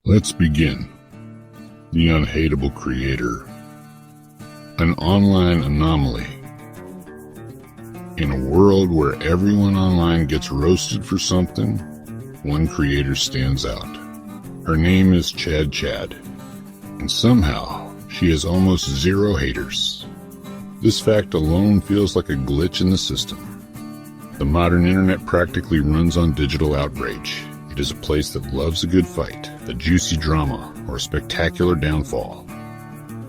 Let's begin. The Unhateable creator. An online anomaly. In a world where everyone online gets roasted for something, one creator stands out. Her name is ChadChad, and somehow she has almost zero haters. This fact alone feels like a glitch in the system. The modern internet practically runs on digital outrage. It is a place that loves a good fight, a juicy drama, or a spectacular downfall.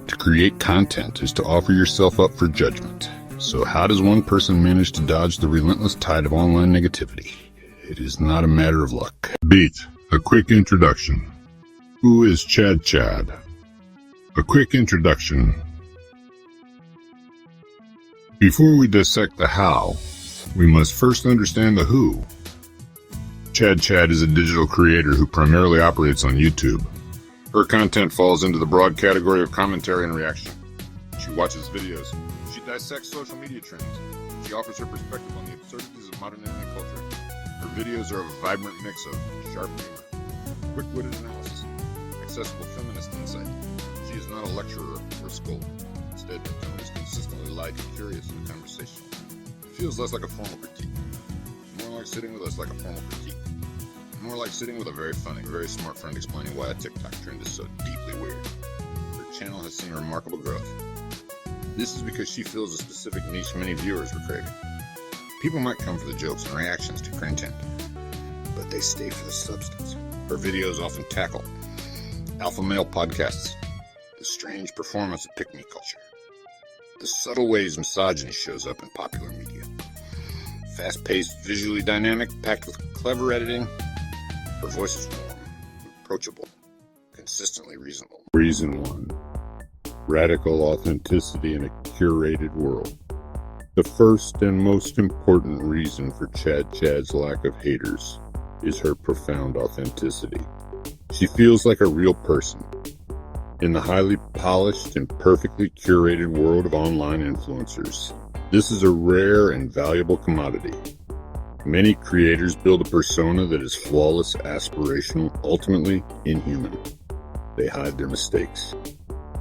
To create content is to offer yourself up for judgment. So how does one person manage to dodge the relentless tide of online negativity? It is not a matter of luck. Beat. A quick introduction. Who is ChadChad? A quick introduction. Before we dissect the how, we must first understand the who. ChadChad is a digital creator who primarily operates on YouTube. Her content falls into the broad category of commentary and reaction. She watches videos. She dissects social media trends. She offers her perspective on the absurdities of modern internet culture. Her videos are a vibrant mix of sharp humor, quick-witted analysis, accessible feminist insight. She is not a lecturer or a scold. Instead, her tone is consistently light, curious, and conversational. It feels less like a formal critique, more like sitting with us like a formal critique. More like sitting with a very funny, very smart friend explaining why a TikTok trend is so deeply weird. Her channel has seen remarkable growth. This is because she fills a specific niche many viewers were craving. People might come for the jokes and reactions to her content, but they stay for the substance. Her videos often tackle alpha male podcasts, the strange performance of pick-me culture, the subtle ways misogyny shows up in popular media, fast-paced, visually dynamic, packed with clever editing. Her voice is warm, approachable, consistently reasonable. Reason 1. Radical authenticity in a curated world. The first and most important reason for ChadChad's lack of haters is her profound authenticity. She feels like a real person. In the highly polished and perfectly curated world of online influencers, this is a rare and valuable commodity. Many creators build a persona that is flawless, aspirational, ultimately inhuman. They hide their mistakes.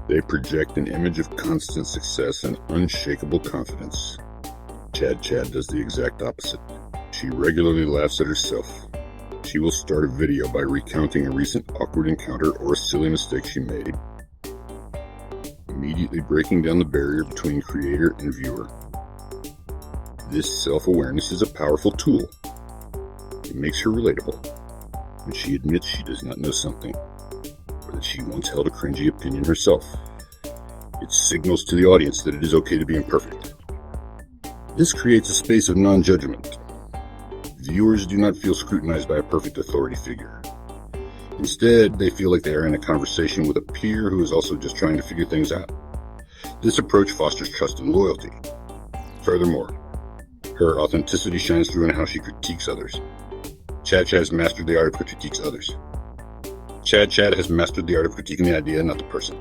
They project an image of constant success and unshakable confidence. ChadChad does the exact opposite. She regularly laughs at herself. She will start a video by recounting a recent awkward encounter or a silly mistake she made, immediately breaking down the barrier between creator and viewer. This self-awareness is a powerful tool. It makes her relatable. When she admits she does not know something, or that she once held a cringy opinion herself, it signals to the audience that it is okay to be imperfect. This creates a space of non-judgment. Viewers do not feel scrutinized by a perfect authority figure. Instead, they feel like they are in a conversation with a peer who is also just trying to figure things out. This approach fosters trust and loyalty. Furthermore, her authenticity shines through in how she critiques others. ChadChad has mastered the art of critiques others. ChadChad has mastered the art of critiquing the idea, not the person.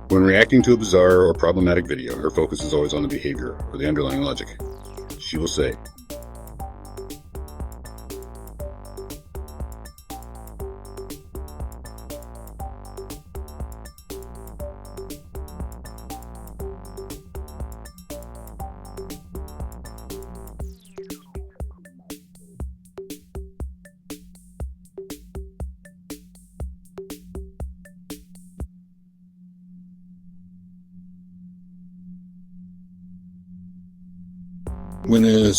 When reacting to a bizarre or problematic video, her focus is always on the behavior or the underlying logic. She will say, when a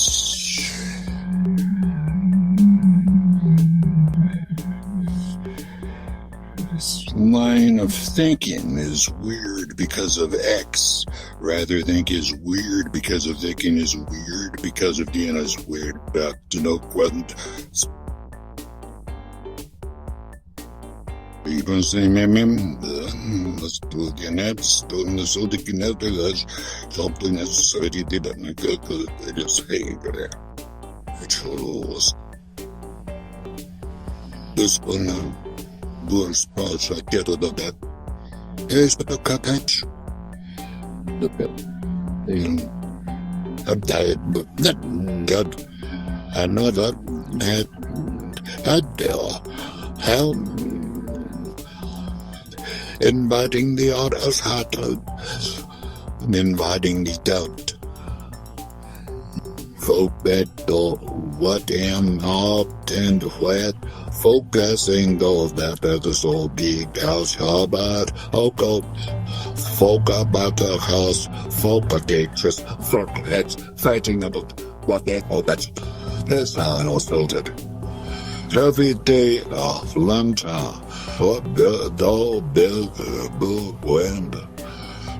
line of thinking is weird because of X, rather than is weird because of thinking is weird because of Diana is weird back to no quant. People say, let's do it again. That's doing the so taking out there's something that's already did it. I could just say that it shows this one. Bull spots I get out of that. Here's the catch. The bit. I'm tired, but that God. I know that. How inviting the other's heart out, inviting the doubt. Folk that don't what am up and wet, focusing those that are so big house about Hoko. Folk about the house, folk addictions, folk heads fighting about what they all that's how I was filtered. Every day of Lanta, what the dog built the wind,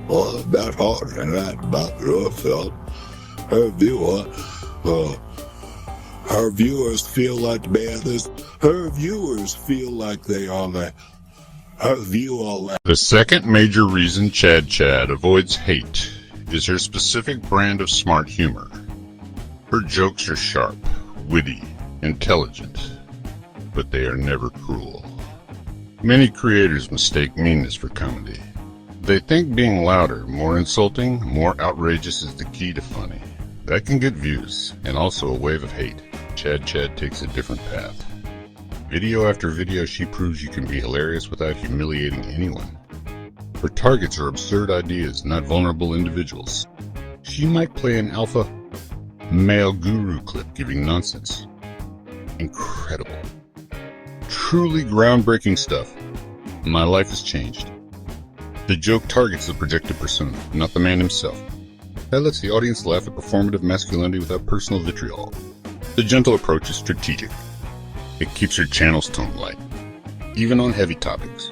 all that hard and that back felt. Her viewers feel like this. Her viewers feel like they are like. Her view all that. The second major reason ChadChad avoids hate is her specific brand of smart humor. Her jokes are sharp, witty, intelligent, but they are never cruel. Many creators mistake meanness for comedy. They think being louder, more insulting, more outrageous is the key to funny. That can get views, and also a wave of hate. ChadChad takes a different path. Video after video, she proves you can be hilarious without humiliating anyone. Her targets are absurd ideas, not vulnerable individuals. She might play an alpha male guru clip giving nonsense. Incredible. Truly groundbreaking stuff. My life has changed. The joke targets the projected persona, not the man himself. That lets the audience laugh at performative masculinity without personal vitriol. The gentle approach is strategic. It keeps her channel's tone light, even on heavy topics.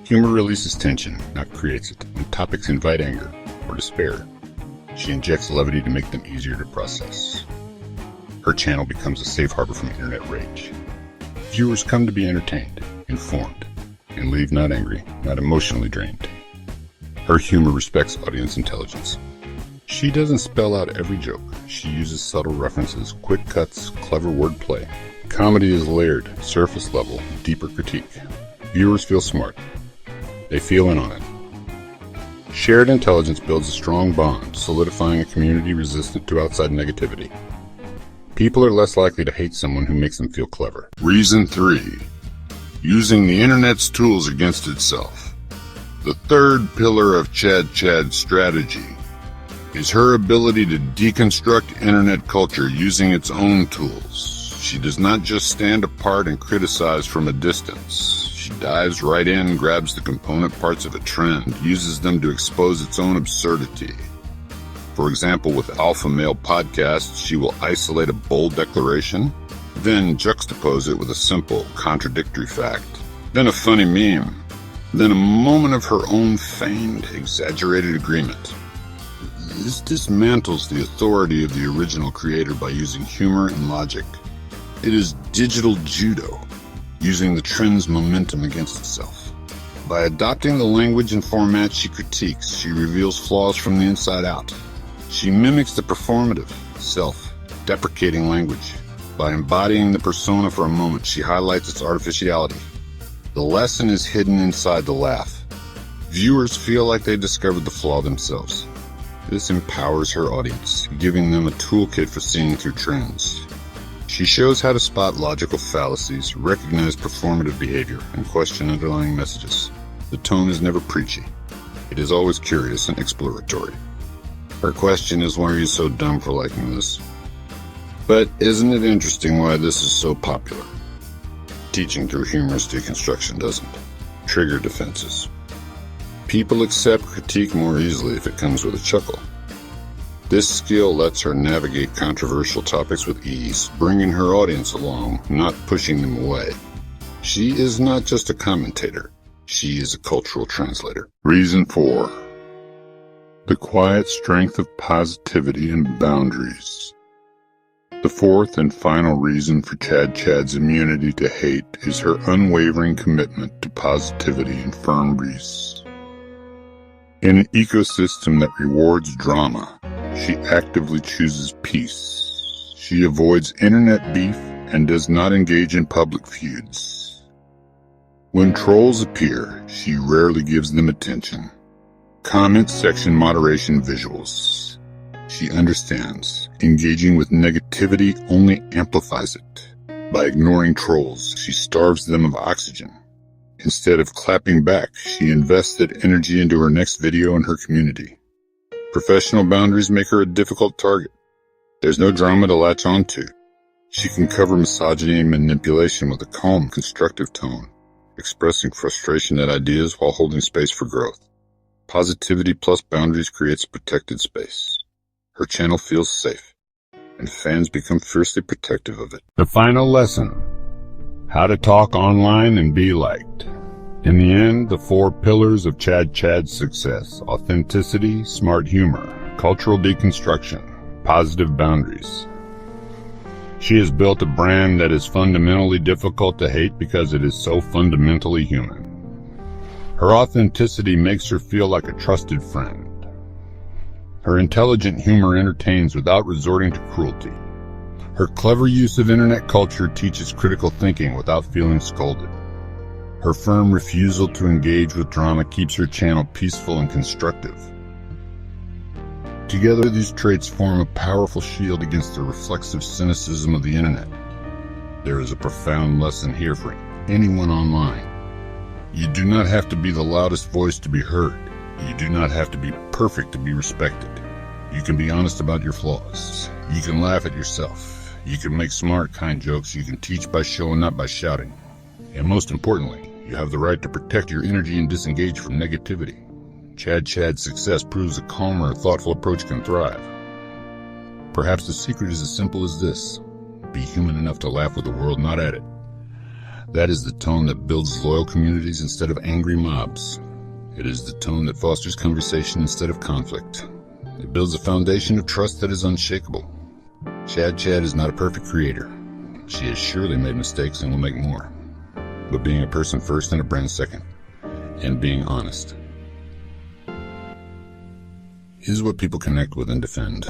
Humor releases tension, not creates it. When topics invite anger or despair, she injects levity to make them easier to process. Her channel becomes a safe harbor from internet rage. Viewers come to be entertained, informed, and leave not angry, not emotionally drained. Her humor respects audience intelligence. She doesn't spell out every joke. She uses subtle references, quick cuts, clever wordplay. Comedy is layered, surface level, deeper critique. Viewers feel smart. They feel in on it. Shared intelligence builds a strong bond, solidifying a community resistant to outside negativity. People are less likely to hate someone who makes them feel clever. Reason 3. Using the internet's tools against itself. The third pillar of ChadChad's strategy is her ability to deconstruct internet culture using its own tools. She does not just stand apart and criticize from a distance. She dives right in, grabs the component parts of a trend, uses them to expose its own absurdity. For example, with alpha male podcasts, she will isolate a bold declaration, then juxtapose it with a simple, contradictory fact, then a funny meme, then a moment of her own feigned, exaggerated agreement. This dismantles the authority of the original creator by using humor and logic. It is digital judo, using the trend's momentum against itself. By adopting the language and format she critiques, she reveals flaws from the inside out. She mimics the performative, self-deprecating language. By embodying the persona for a moment, she highlights its artificiality. The lesson is hidden inside the laugh. Viewers feel like they discovered the flaw themselves. This empowers her audience, giving them a toolkit for seeing through trends. She shows how to spot logical fallacies, recognize performative behavior, and question underlying messages. The tone is never preachy. It is always curious and exploratory. Her question is, why are you so dumb for liking this? But isn't it interesting why this is so popular? Teaching through humorous deconstruction doesn't. Trigger defenses. People accept critique more easily if it comes with a chuckle. This skill lets her navigate controversial topics with ease, bringing her audience along, not pushing them away. She is not just a commentator. She is a cultural translator. Reason 4. The quiet strength of positivity and boundaries. The fourth and final reason for ChadChad's immunity to hate is her unwavering commitment to positivity and firm breeze. In an ecosystem that rewards drama, she actively chooses peace. She avoids internet beef and does not engage in public feuds. When trolls appear, she rarely gives them attention. Comment section moderation visuals. She understands. Engaging with negativity only amplifies it. By ignoring trolls, she starves them of oxygen. Instead of clapping back, she invested energy into her next video and her community. Professional boundaries make her a difficult target. There's no drama to latch onto. She can cover misogyny and manipulation with a calm, constructive tone, expressing frustration at ideas while holding space for growth. Positivity plus boundaries creates a protected space. Her channel feels safe, and fans become fiercely protective of it. The final lesson: how to talk online and be liked. In the end, the 4 pillars of ChadChad's success: authenticity, smart humor, cultural deconstruction, positive boundaries. She has built a brand that is fundamentally difficult to hate because it is so fundamentally human. Her authenticity makes her feel like a trusted friend. Her intelligent humor entertains without resorting to cruelty. Her clever use of internet culture teaches critical thinking without feeling scolded. Her firm refusal to engage with drama keeps her channel peaceful and constructive. Together, these traits form a powerful shield against the reflexive cynicism of the internet. There is a profound lesson here for anyone online. You do not have to be the loudest voice to be heard. You do not have to be perfect to be respected. You can be honest about your flaws. You can laugh at yourself. You can make smart, kind jokes. You can teach by showing up, by shouting. And most importantly, you have the right to protect your energy and disengage from negativity. ChadChad's success proves a calmer, thoughtful approach can thrive. Perhaps the secret is as simple as this: be human enough to laugh with the world, not at it. That is the tone that builds loyal communities instead of angry mobs. It is the tone that fosters conversation instead of conflict. It builds a foundation of trust that is unshakable. ChadChad is not a perfect creator. She has surely made mistakes and will make more. But being a person first and a brand second, and being honest, is what people connect with and defend.